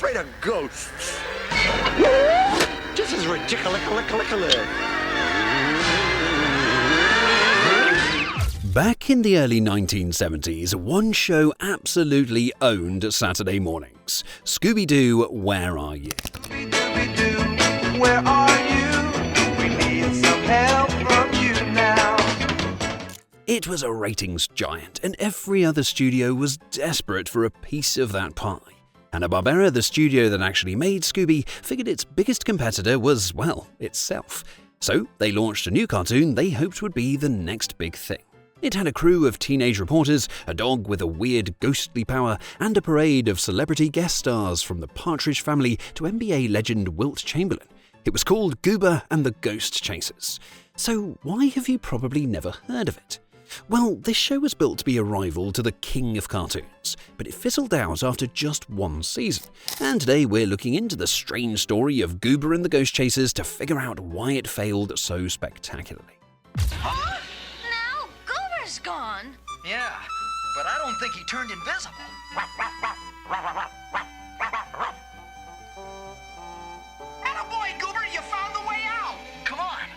afraid of ghosts. This is ridiculous. Back in the early 1970s, one show absolutely owned Saturday mornings. Scooby-Doo, Where Are You? Scooby-Doo, where are you? We need some help from you now. It was a ratings giant, and every other studio was desperate for a piece of that pie. Hanna-Barbera, the studio that actually made Scooby, figured its biggest competitor was, well, itself. So they launched a new cartoon they hoped would be the next big thing. It had a crew of teenage reporters, a dog with a weird ghostly power, and a parade of celebrity guest stars from the Partridge Family to NBA legend Wilt Chamberlain. It was called Goober and the Ghost Chasers. So why have you probably never heard of it? Well, this show was built to be a rival to the king of cartoons, but it fizzled out after just one season. And today we're looking into the strange story of Goober and the Ghost Chasers to figure out why it failed so spectacularly. Huh? Now Goober's gone. Yeah, but I don't think he turned invisible. Attaboy, Goober, you found the way out. Come on,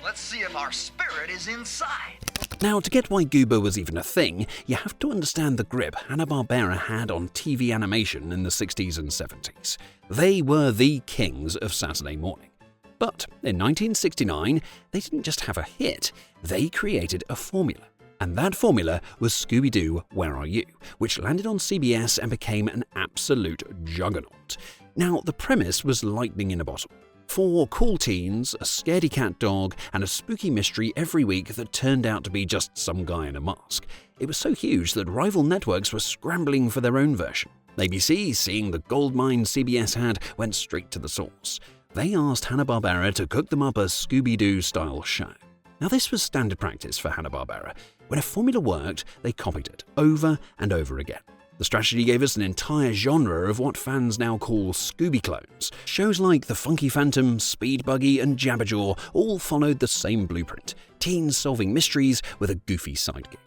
let's see if our spirit is inside. Now, to get why Goober was even a thing, you have to understand the grip Hanna-Barbera had on TV animation in the 60s and 70s. They were the kings of Saturday morning. But in 1969, they didn't just have a hit, they created a formula. And that formula was Scooby-Doo, Where Are You?, which landed on CBS and became an absolute juggernaut. Now, the premise was lightning in a bottle. 4 cool teens, a scaredy cat dog, and a spooky mystery every week that turned out to be just some guy in a mask. It was so huge that rival networks were scrambling for their own version. ABC, seeing the goldmine CBS had, went straight to the source. They asked Hanna-Barbera to cook them up a Scooby-Doo-style show. Now, this was standard practice for Hanna-Barbera. When a formula worked, they copied it over and over again. The strategy gave us an entire genre of what fans now call Scooby clones. Shows like The Funky Phantom, Speed Buggy, and Jabberjaw all followed the same blueprint: teens solving mysteries with a goofy sidekick.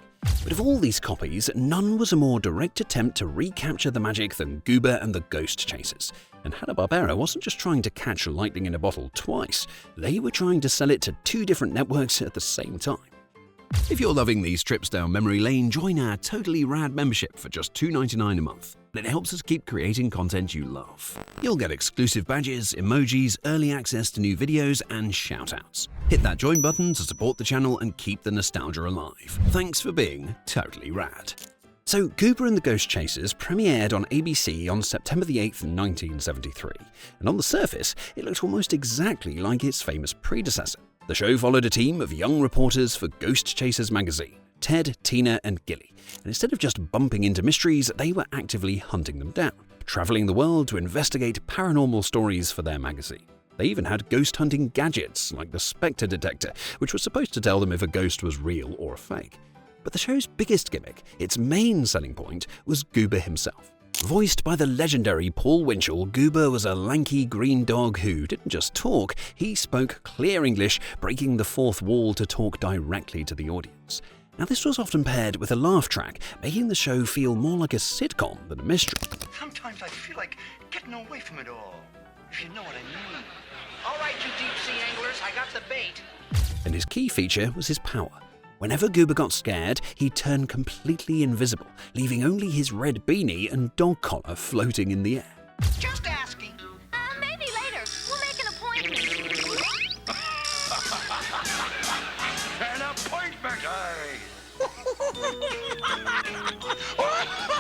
But of all these copies, none was a more direct attempt to recapture the magic than Goober and the Ghost Chasers. And Hanna-Barbera wasn't just trying to catch lightning in a bottle twice, they were trying to sell it to 2 different networks at the same time. If you're loving these trips down memory lane, join our totally rad membership for just $2.99 a month. And it helps us keep creating content you love. You'll get exclusive badges, emojis, early access to new videos, and shoutouts. Hit that join button to support the channel and keep the nostalgia alive. Thanks for being totally rad. So, Goober and the Ghost Chasers premiered on ABC on September the 8th, 1973. And on the surface, it looked almost exactly like its famous predecessor. The show followed a team of young reporters for Ghost Chasers magazine, Ted, Tina, and Gilly. And instead of just bumping into mysteries, they were actively hunting them down, traveling the world to investigate paranormal stories for their magazine. They even had ghost hunting gadgets like the Spectre detector, which was supposed to tell them if a ghost was real or a fake. But the show's biggest gimmick, its main selling point, was Goober himself. Voiced by the legendary Paul Winchell, Goober was a lanky green dog who didn't just talk, he spoke clear English, breaking the fourth wall to talk directly to the audience. Now, this was often paired with a laugh track, making the show feel more like a sitcom than a mystery. Sometimes I feel like getting away from it all, if you know what I mean. All right, you deep-sea anglers, I got the bait. And his key feature was his power. Whenever Goober got scared, he'd turn completely invisible, leaving only his red beanie and dog collar floating in the air. Just asking. Maybe later. We'll make an appointment. An appointment,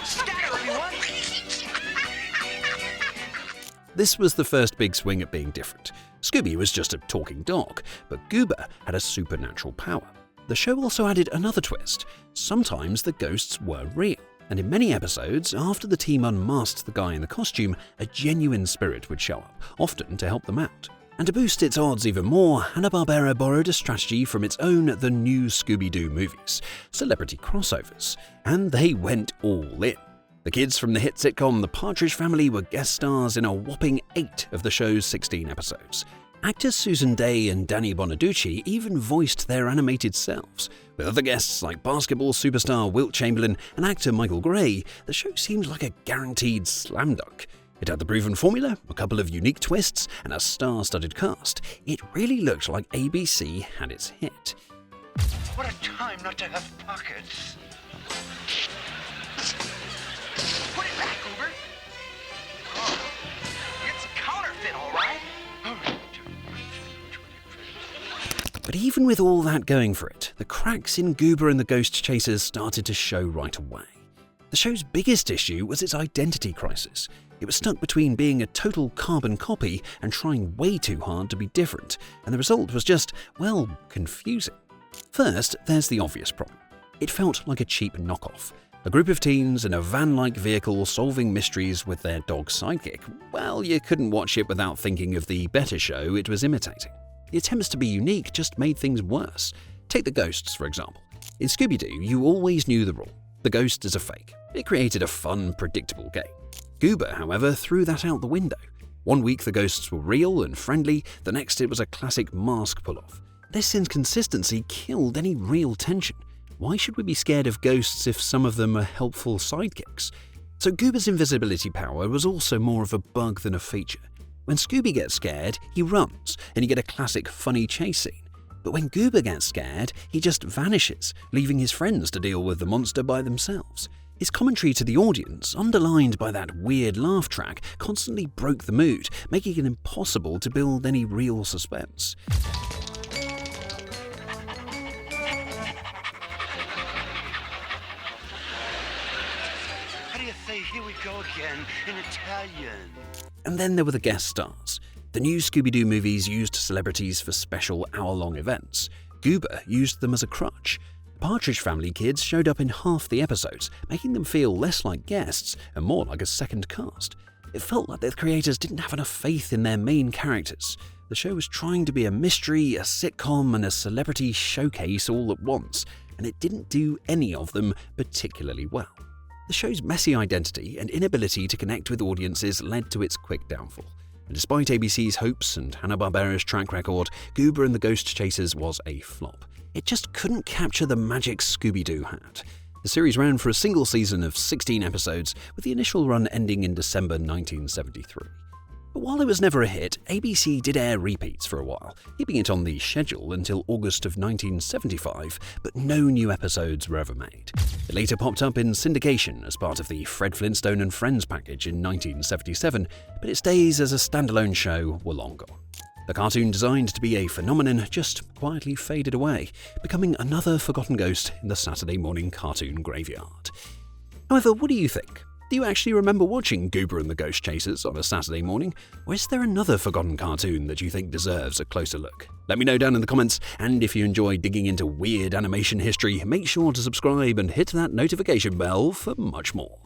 Scatter, everyone. This was the first big swing at being different. Scooby was just a talking dog, but Goober had a supernatural power. The show also added another twist. Sometimes the ghosts were real, and in many episodes, after the team unmasked the guy in the costume, a genuine spirit would show up, often to help them out. And to boost its odds even more, Hanna-Barbera borrowed a strategy from its own The New Scooby-Doo movies, celebrity crossovers, and they went all in. The kids from the hit sitcom The Partridge Family were guest stars in a whopping 8 of the show's 16 episodes. Actors Susan Day and Danny Bonaducci even voiced their animated selves. With other guests like basketball superstar Wilt Chamberlain and actor Michael Gray, the show seemed like a guaranteed slam dunk. It had the proven formula, a couple of unique twists, and a star-studded cast. It really looked like ABC had its hit. What a time not to have pockets. Put it back, Goober. Oh, it's counterfeit, all right. But even with all that going for it, the cracks in Goober and the Ghost Chasers started to show right away. The show's biggest issue was its identity crisis. It was stuck between being a total carbon copy and trying way too hard to be different, and the result was just, well, confusing. First, there's the obvious problem. It felt like a cheap knockoff. A group of teens in a van-like vehicle solving mysteries with their dog sidekick. Well, you couldn't watch it without thinking of the better show it was imitating. The attempts to be unique just made things worse. Take the ghosts, for example. In Scooby-Doo, you always knew the rule. The ghost is a fake. It created a fun, predictable game. Goober, however, threw that out the window. One week the ghosts were real and friendly, the next it was a classic mask pull-off. This inconsistency killed any real tension. Why should we be scared of ghosts if some of them are helpful sidekicks? So Goober's invisibility power was also more of a bug than a feature. When Scooby gets scared, he runs, and you get a classic funny chase scene. But when Goober gets scared, he just vanishes, leaving his friends to deal with the monster by themselves. His commentary to the audience, underlined by that weird laugh track, constantly broke the mood, making it impossible to build any real suspense. How do you say, here we go again, in Italian? And then there were the guest stars. The new Scooby-Doo movies used celebrities for special hour-long events. Goober used them as a crutch. The Partridge Family kids showed up in half the episodes, making them feel less like guests and more like a second cast. It felt like the creators didn't have enough faith in their main characters. The show was trying to be a mystery, a sitcom, and a celebrity showcase all at once, and it didn't do any of them particularly well. The show's messy identity and inability to connect with audiences led to its quick downfall. And despite ABC's hopes and Hanna-Barbera's track record, Goober and the Ghost Chasers was a flop. It just couldn't capture the magic Scooby-Doo had. The series ran for a single season of 16 episodes, with the initial run ending in December 1973. But while it was never a hit, ABC did air repeats for a while, keeping it on the schedule until August of 1975, but no new episodes were ever made. It later popped up in syndication as part of the Fred Flintstone and Friends package in 1977, but its days as a standalone show were long gone. The cartoon, designed to be a phenomenon, just quietly faded away, becoming another forgotten ghost in the Saturday morning cartoon graveyard. However, what do you think? Do you actually remember watching Goober and the Ghost Chasers on a Saturday morning? Or is there another forgotten cartoon that you think deserves a closer look? Let me know down in the comments, and if you enjoy digging into weird animation history, make sure to subscribe and hit that notification bell for much more.